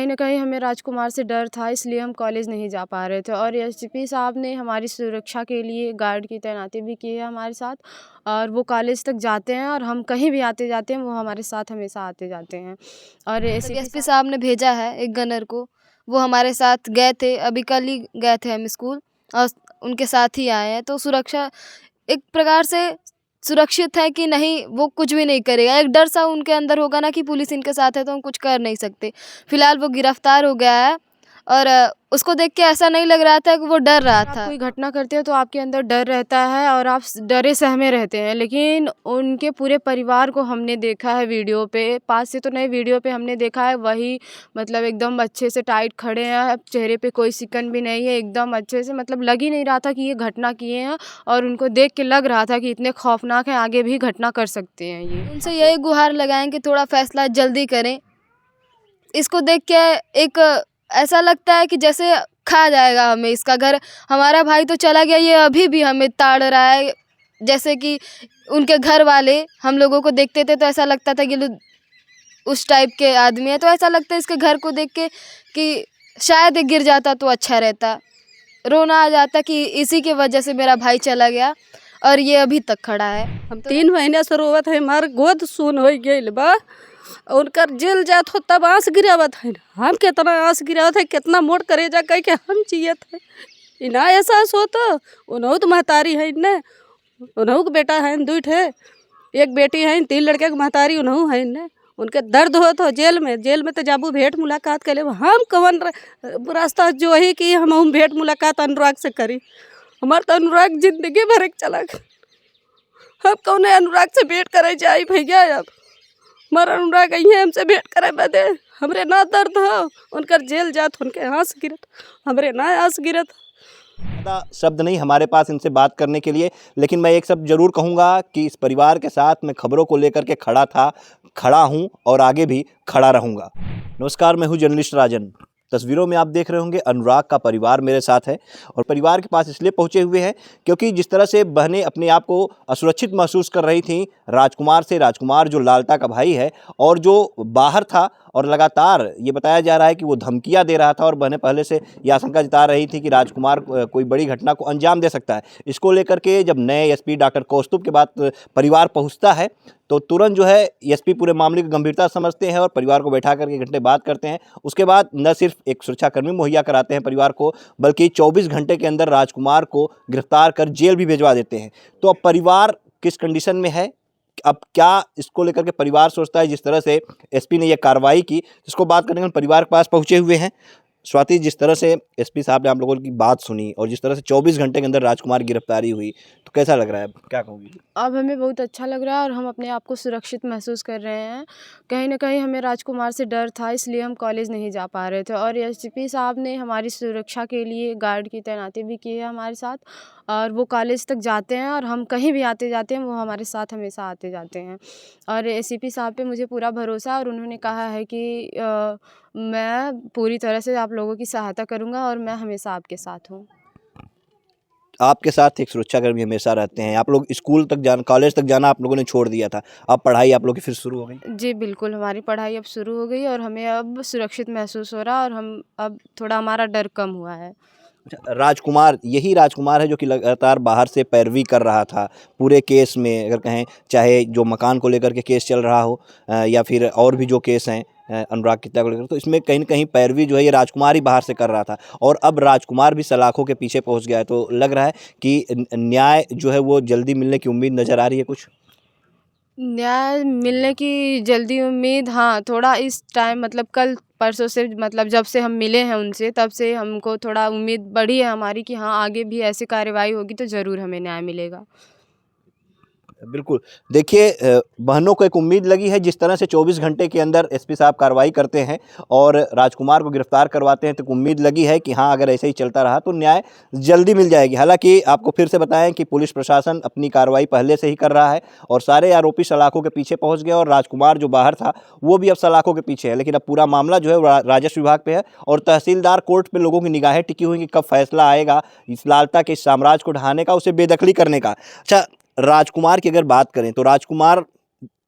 कहीं न कहीं हमें राजकुमार से डर था, इसलिए हम कॉलेज नहीं जा पा रहे थे और एसपी साहब ने हमारी सुरक्षा के लिए गार्ड की तैनाती भी की है हमारे साथ और वो कॉलेज तक जाते हैं और हम कहीं भी आते-जाते हैं, वो हमारे साथ हमेशा आते-जाते हैं। और मतलब एसपी एसपी साहब ने भेजा है एक गनर को, वो हमारे साथ गए थे, अभी कल ही गए थे हम स्कूल और उनके साथ ही आए हैं, तो सुरक्षा एक प्रकार से सुरक्षित है कि नहीं, वो कुछ भी नहीं करेगा। एक डर सा उनके अंदर होगा ना कि पुलिस इनके साथ है तो हम कुछ कर नहीं सकते। फिलहाल वो गिरफ्तार हो गया है और उसको देख के ऐसा नहीं लग रहा था कि वो डर रहा अगर आप था। कोई घटना करते हो तो आपके अंदर डर रहता है और आप डरे सहमे रहते हैं, लेकिन उनके पूरे परिवार को हमने देखा है वीडियो पे, पास से तो नहीं, वीडियो पे हमने देखा है, वही मतलब एकदम अच्छे से टाइट खड़े हैं, चेहरे पे कोई सिकन भी नहीं है, एकदम अच्छे से, मतलब लग ही नहीं रहा था कि ये घटना किए हैं और उनको देख के लग रहा था कि इतने खौफनाक हैं, आगे भी घटना कर सकते हैं ये। उनसे यही गुहार लगाएं कि थोड़ा फैसला जल्दी करें। इसको देख के एक ऐसा लगता है कि जैसे खा जाएगा हमें इसका घर। हमारा भाई तो चला गया, ये अभी भी हमें ताड़ रहा है। जैसे कि उनके घर वाले हम लोगों को देखते थे तो ऐसा लगता था कि उस टाइप के आदमी है, तो ऐसा लगता है इसके घर को देख के कि शायद ये गिर जाता तो अच्छा रहता। रोना आ जाता कि इसी की वजह से मेरा भाई चला गया और ये अभी तक खड़ा है। हम 3 महीने से रोवत है, हमार गोद सुन हो गइल बा। उनकर जेल जात हो तब आंस गिरावत है। हम कितना आंस गिरावत है, कितना मोट करेजा कह के हम जियत है। इना एहसास हो तो उनहु तो महतारी है ने, उनहु के बेटा है, 2 ठे, एक बेटी है, 3 लड़के के महतारी उनहु है ने। उनके दर्द हो तो जेल में तो जाबू भेंट मुलाकात कर ले। हम कवन रास्ता जो ही कि हम भेंट मुलाकात अनुराग से करी। हमार तो अनुराग जिंदगी भर के चला गया। हम कौन अनुराग से भेंट करे जाई भैया, अब हमारा अनुराग आई है हमसे भेंट करे बदे। हमरे ना दर्द हो, उनकर जेल जात उनके आंस गिरत, हमरे ना आंस गिरत। ज़्यादा शब्द नहीं हमारे पास इनसे बात करने के लिए, लेकिन मैं एक शब्द जरूर कहूँगा कि इस परिवार के साथ मैं खबरों को लेकर के खड़ा था, खड़ा हूँ और आगे भी खड़ा रहूँगा। नमस्कार, मैं हूँ जर्नलिस्ट राजन। तस्वीरों में आप देख रहे होंगे अनुराग का परिवार मेरे साथ है और परिवार के पास इसलिए पहुंचे हुए हैं क्योंकि जिस तरह से बहनें अपने आप को असुरक्षित महसूस कर रही थीं राजकुमार से, राजकुमार जो लालता का भाई है और जो बाहर था और लगातार ये बताया जा रहा है कि वो धमकियां दे रहा था और बहनें पहले से ये आशंका जता रही थी कि राजकुमार कोई बड़ी घटना को अंजाम दे सकता है। इसको लेकर के जब नए एसपी डॉक्टर कौस्तुभ के बाद परिवार पहुंचता है तो तुरंत जो है एसपी पूरे मामले की गंभीरता समझते हैं और परिवार को बैठा करके घंटे बात करते हैं। उसके बाद न सिर्फ एक सुरक्षाकर्मी मुहैया कराते हैं परिवार को, बल्कि 24 घंटे के अंदर राजकुमार को गिरफ्तार कर जेल भी भिजवा देते हैं। तो अब परिवार किस कंडीशन में है, अब क्या इसको लेकर के परिवार सोचता है, जिस तरह से एसपी ने यह कार्रवाई की, जिसको बात करने के परिवार के पास पहुंचे हुए हैं। स्वाति, जिस तरह से एसपी साहब ने आप लोगों की बात सुनी और जिस तरह से 24 घंटे के अंदर राजकुमार की गिरफ्तारी हुई, तो कैसा लग रहा है, क्या कहोगी? अब हमें बहुत अच्छा लग रहा है और हम अपने आप को सुरक्षित महसूस कर रहे हैं। कहीं न कहीं हमें राजकुमार से डर था, इसलिए हम कॉलेज नहीं जा पा रहे थे और एसपी साहब ने हमारी सुरक्षा के लिए गार्ड की तैनाती भी की है हमारे साथ और वो कॉलेज तक जाते हैं और हम कहीं भी आते-जाते हैं, वो हमारे साथ हमेशा आते-जाते हैं। और एसीपी साहब पे मुझे पूरा भरोसा है और उन्होंने कहा है कि मैं पूरी तरह से आप लोगों की सहायता करूँगा और मैं हमेशा आपके साथ हूँ। आपके साथ एक सुरक्षाकर्मी हमेशा रहते हैं। आप लोग स्कूल तक जाना, कॉलेज तक जाना आप लोगों ने छोड़ दिया था, अब पढ़ाई आप लोग की फिर शुरू हो गई? जी, बिल्कुल, हमारी पढ़ाई अब शुरू हो गई और हमें अब सुरक्षित महसूस हो रहा है और हम अब थोड़ा हमारा डर कम हुआ है। अच्छा, राजकुमार यही राजकुमार है जो कि लगातार बाहर से पैरवी कर रहा था पूरे केस में, अगर कहें चाहे जो मकान को लेकर के केस चल रहा हो या फिर और भी जो केस हैं अनुराग की हत्या को लेकर, तो इसमें कहीं न कहीं पैरवी जो है ये राजकुमार ही बाहर से कर रहा था और अब राजकुमार भी सलाखों के पीछे पहुंच गया है। तो लग रहा है कि न्याय जो है वो जल्दी मिलने की उम्मीद नज़र आ रही है कुछ? न्याय मिलने की जल्दी उम्मीद, हाँ, थोड़ा इस टाइम मतलब कल परसों से, मतलब जब से हम मिले हैं उनसे तब से हमको थोड़ा उम्मीद बढ़ी है हमारी कि हाँ, आगे भी ऐसी कार्रवाई होगी तो ज़रूर हमें न्याय मिलेगा। बिल्कुल। देखिए बहनों को एक उम्मीद लगी है, जिस तरह से 24 घंटे के अंदर एसपी साहब कार्रवाई करते हैं और राजकुमार को गिरफ्तार करवाते हैं, तो उम्मीद लगी है कि हाँ, अगर ऐसे ही चलता रहा तो न्याय जल्दी मिल जाएगी। हालाँकि आपको फिर से बताएं कि पुलिस प्रशासन अपनी कार्रवाई पहले से ही कर रहा है और सारे आरोपी सलाखों के पीछे पहुँच गए और राजकुमार जो बाहर था वो भी अब सलाखों के पीछे है। लेकिन अब पूरा मामला जो है वो राजस्व विभाग पे है और तहसीलदार कोर्ट पे लोगों की निगाहें टिकी हुई कि कब फैसला आएगा इस लालता के इस साम्राज्य को ढहाने का, उसे बेदखली करने का। अच्छा, राजकुमार की अगर बात करें तो राजकुमार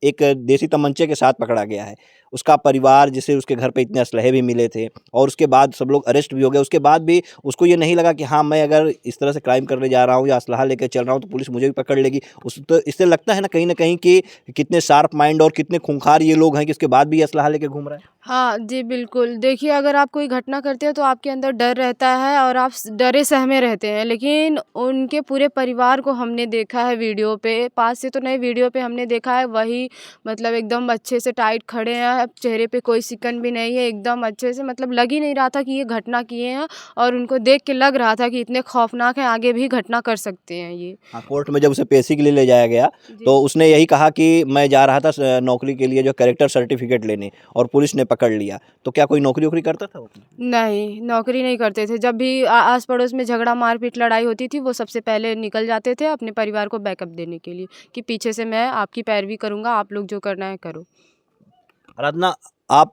एक देसी तमंचे के साथ पकड़ा गया है उसका परिवार, जिसे उसके घर पे इतने असलहे भी मिले थे और उसके बाद सब लोग अरेस्ट भी हो गए, उसके बाद भी उसको ये नहीं लगा कि हाँ मैं अगर इस तरह से क्राइम करने जा रहा हूँ या असलहा लेकर चल रहा हूँ तो पुलिस मुझे भी पकड़ लेगी। उस तो इससे लगता है ना कहीं कि कितने शार्प माइंड और कितने खूंखार ये लोग हैं कि इसके बाद भी ये असलहा लेके घूम रहे हैं। हाँ जी, बिल्कुल। देखिए, अगर आप कोई घटना करते हो तो आपके अंदर डर रहता है और आप डरे सहमे रहते हैं, लेकिन उनके पूरे परिवार को हमने देखा है वीडियो पे, पास से तो नहीं, वीडियो पे हमने देखा है। वही मतलब एकदम अच्छे से टाइट खड़े हैं, चेहरे पे कोई सिकन भी नहीं है, एकदम अच्छे से, मतलब लग ही नहीं रहा था कि ये घटना किए हैं, और उनको देख के लग रहा था कि इतने खौफनाक हैं, आगे भी घटना कर सकते हैं ये। हाँ, कोर्ट में जब उसे पेशी के लिए ले जाया गया तो उसने यही कहा कि मैं जा रहा था नौकरी के लिए जो कैरेक्टर सर्टिफिकेट लेने, और पुलिस ने पकड़ लिया। तो क्या कोई नौकरी वोकरी करता था वो? नहीं, नौकरी नहीं करते थे। जब भी आस-पड़ोस में झगड़ा, मारपीट, लड़ाई होती थी, वो सबसे पहले निकल जाते थे अपने परिवार को बैकअप देने के लिए, कि पीछे से मैं आपकी पैरवी करूँगा, आप लोग जो करना है करो। आराधना, आप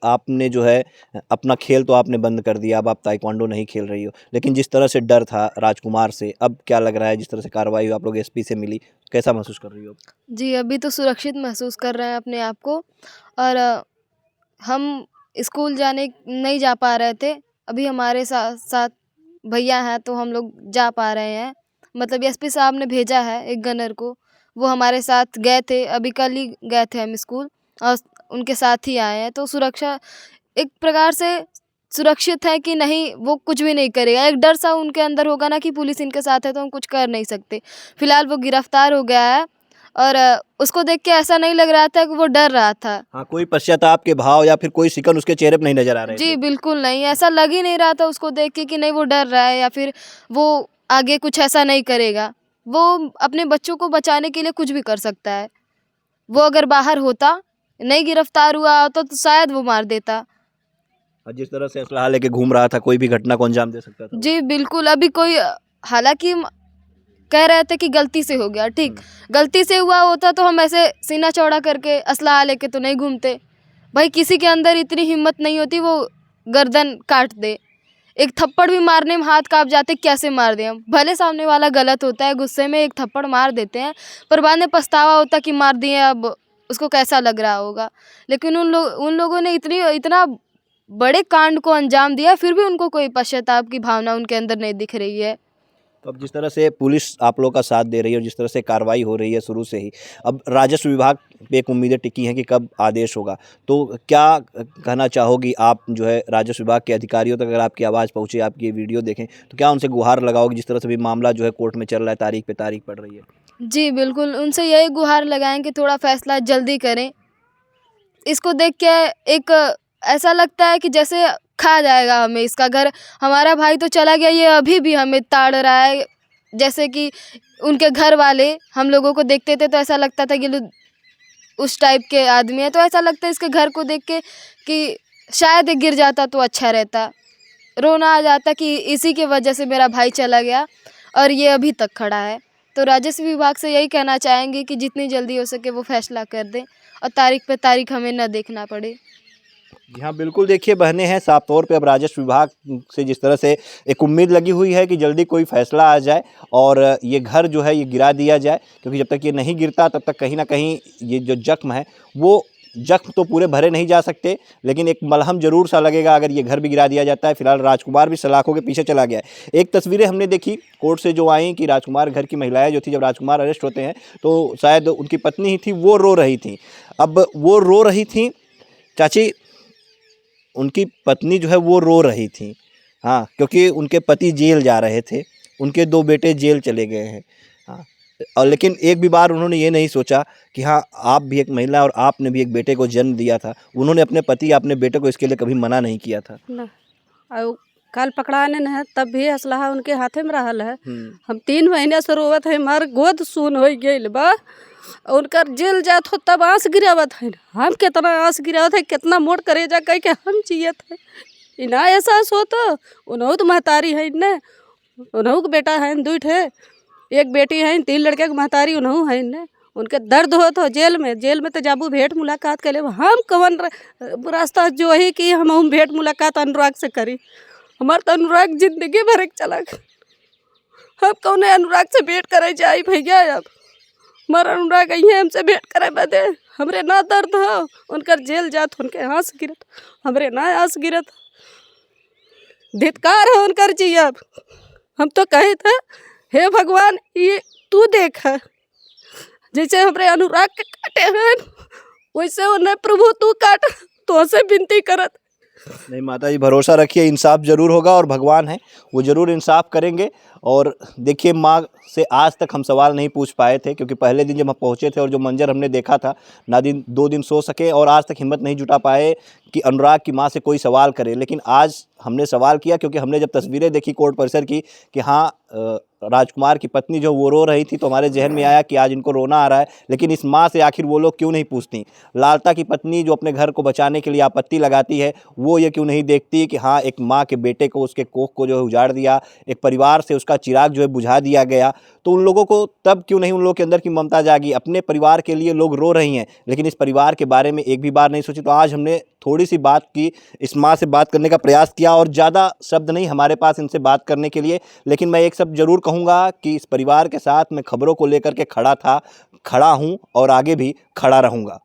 आपने जो है अपना खेल तो आपने बंद कर दिया, अब आप ताइक्वांडो नहीं खेल रही हो, लेकिन जिस तरह से डर था राजकुमार से, अब क्या लग रहा है? जिस तरह से कार्रवाई हुई, आप लोग एसपी से मिली, कैसा महसूस कर रही हो? जी, अभी तो सुरक्षित महसूस कर रहे हैं अपने आप को। और हम स्कूल जाने नहीं जा पा रहे थे। अभी हमारे साथ भैया हैं तो हम लोग जा पा रहे हैं। मतलब एसपी साहब ने भेजा है एक गनर को, वो हमारे साथ गए थे, अभी कल ही गए थे हम स्कूल, और उनके साथ ही आए हैं। तो सुरक्षा एक प्रकार से सुरक्षित है कि नहीं, वो कुछ भी नहीं करेगा। एक डर सा उनके अंदर होगा ना कि पुलिस इनके साथ है तो हम कुछ कर नहीं सकते। फिलहाल वो गिरफ्तार हो गया है, और उसको देख के ऐसा नहीं लग रहा था कि वो डर रहा था। हाँ, कोई पश्चाताप के भाव या फिर कोई शिकन उसके चेहरे पे नहीं नजर आ रहे जी, थे? बिल्कुल नहीं, ऐसा लग ही नहीं रहा था उसको देख के कि नहीं वो डर रहा है या फिर वो आगे कुछ ऐसा नहीं करेगा। वो अपने बच्चों को बचाने के लिए कुछ भी कर सकता है। वो अगर बाहर होता, नहीं गिरफ्तार हुआ होता तो शायद वो मार देता। और जिस तरह से असलहा लेके घूम रहा था, कोई भी घटना को अंजाम दे सकता था वो। जी, बिल्कुल। अभी कोई हालाँकि कह रहे थे कि गलती से हो गया, ठीक। गलती से हुआ होता तो हम ऐसे सीना चौड़ा करके असलहा लेके तो नहीं घूमते। भाई किसी के अंदर इतनी हिम्मत नहीं होती वो गर्दन काट दे। एक थप्पड़ भी मारने में हाथ काँप जाते, कैसे मार दें हम। भले सामने वाला गलत होता है, गुस्से में एक थप्पड़ मार देते हैं, पर बाद में पछतावा होता कि मार दिए, अब उसको कैसा लग रहा होगा। लेकिन उन लोगों ने इतना बड़े कांड को अंजाम दिया, फिर भी उनको कोई पश्चाताप की भावना उनके अंदर नहीं दिख रही है। तो अब जिस तरह से पुलिस आप लोग का साथ दे रही है और जिस तरह से कार्रवाई हो रही है शुरू से ही, अब राजस्व विभाग पे एक उम्मीदें टिकी हैं कि कब आदेश होगा। तो क्या कहना चाहोगी आप जो है राजस्व विभाग के अधिकारियों तक, अगर आपकी आवाज़ पहुँचे, आपकी ये वीडियो देखें, तो क्या उनसे गुहार लगाओगे? जिस तरह से भी मामला जो है कोर्ट में चल रहा है, तारीख पे तारीख पड़ रही है। जी, बिल्कुल, उनसे यही गुहार लगाएँ कि थोड़ा फ़ैसला जल्दी करें। इसको देख के एक ऐसा लगता है कि जैसे खा जाएगा हमें इसका घर। हमारा भाई तो चला गया, ये अभी भी हमें ताड़ रहा है। जैसे कि उनके घर वाले हम लोगों को देखते थे तो ऐसा लगता था कि उस टाइप के आदमी है, तो ऐसा लगता है इसके घर को देख के कि शायद ये गिर जाता तो अच्छा रहता। रोना आ जाता कि इसी की वजह से मेरा भाई चला गया और ये अभी तक खड़ा है। तो राजस्व विभाग से यही कहना चाहेंगे कि जितनी जल्दी हो सके वो फैसला कर दें और तारीख पे तारीख हमें न देखना पड़े। जी हाँ, बिल्कुल। देखिए, बहने हैं साफ तौर पे अब राजस्व विभाग से जिस तरह से एक उम्मीद लगी हुई है कि जल्दी कोई फैसला आ जाए और ये घर जो है ये गिरा दिया जाए, क्योंकि जब तक ये नहीं गिरता तब तक कहीं ना कहीं ये जो जख्म है वो जख्म तो पूरे भरे नहीं जा सकते, लेकिन एक मलहम जरूर सा लगेगा अगर ये घर भी गिरा दिया जाता है। फिलहाल राजकुमार भी सलाखों के पीछे चला गया है। एक तस्वीरें हमने देखी कोर्ट से जो आई कि राजकुमार घर की महिलाएं जो थी, जब राजकुमार अरेस्ट होते हैं तो शायद उनकी पत्नी ही थी, वो रो रही थी। अब वो रो रही थी, चाची, उनकी पत्नी जो है वो रो रही थी, हाँ, क्योंकि उनके पति जेल जा रहे थे, उनके 2 बेटे जेल चले गए हैं, हाँ। और लेकिन एक भी बार उन्होंने ये नहीं सोचा कि हाँ आप भी एक महिला और आपने भी एक बेटे को जन्म दिया था। उन्होंने अपने पति या अपने बेटे को इसके लिए कभी मना नहीं किया था ना। और कल पकड़ाने न है तब भी असलहा उनके हाथे में रहल है। हम 3 महीने से रोवत है, हमार गोद सुन हो गई बा। उनकर जेल जात हो तब आंस गिरावत है। हम कितना आंस गिरावत है, कितना मोट करे जा कह के हम जियत है। इना एहसास हो तो उन्हों तो महतारी है न, उन्हों के बेटा है 2 ठे, एक बेटी है, 3 लड़के के महतारी उन्हों है न। उनके दर्द हो तो जेल में तो जाबू भेंट मुलाकात कर ले। हम कवन रास्ता जो है कि हम भेंट मुलाकात अनुराग से करी। हमार तो अनुराग जिंदगी भर के चला गया। हम कौन अनुराग से भेंट करे जाई भैया, अब हमारा अनुराग आई है हमसे भेंट करे बदे। हमरे ना दर्द हो, उनकर जेल जात उनके आंस गिरत, हमरे ना आंस गिरत। धिक्कार है उनकर जियब। हम तो कहे थे हे भगवान ये तू देख, जैसे हमरे अनुराग के काटे हैं वैसे उन्हें प्रभु तू काट, तो से विनती करत। नहीं माता जी, भरोसा रखिए, इंसाफ जरूर होगा और भगवान है वो जरूर इंसाफ करेंगे। और देखिए, माँ से आज तक हम सवाल नहीं पूछ पाए थे, क्योंकि पहले दिन जब हम पहुँचे थे और जो मंजर हमने देखा था, ना 2 दिन सो सके और आज तक हिम्मत नहीं जुटा पाए कि अनुराग की माँ से कोई सवाल करे। लेकिन आज हमने सवाल किया, क्योंकि हमने जब तस्वीरें देखी कोर्ट परिसर की कि हाँ राजकुमार की पत्नी जो वो रो रही थी, तो हमारे जहन में आया कि आज इनको रोना आ रहा है, लेकिन इस माँ से आखिर वो लोग क्यों नहीं पूछती। लालता की पत्नी जो अपने घर को बचाने के लिए आपत्ति लगाती है, वो ये क्यों नहीं देखती कि हाँ एक माँ के बेटे को, उसके कोख को जो है उजाड़ दिया, एक परिवार से उसका चिराग जो है बुझा दिया गया, तो उन लोगों को तब क्यों नहीं उन लोगों के अंदर की ममता जागी। अपने परिवार के लिए लोग रो रही हैं, लेकिन इस परिवार के बारे में एक भी बार नहीं सोची। तो आज हमने थोड़ी सी बात की, इस माँ से बात करने का प्रयास किया, और ज़्यादा शब्द नहीं हमारे पास इनसे बात करने के लिए, लेकिन मैं एक शब्द ज़रूर कहूँगा कि इस परिवार के साथ मैं खबरों को लेकर के खड़ा था, खड़ा हूँ और आगे भी खड़ा रहूँगा।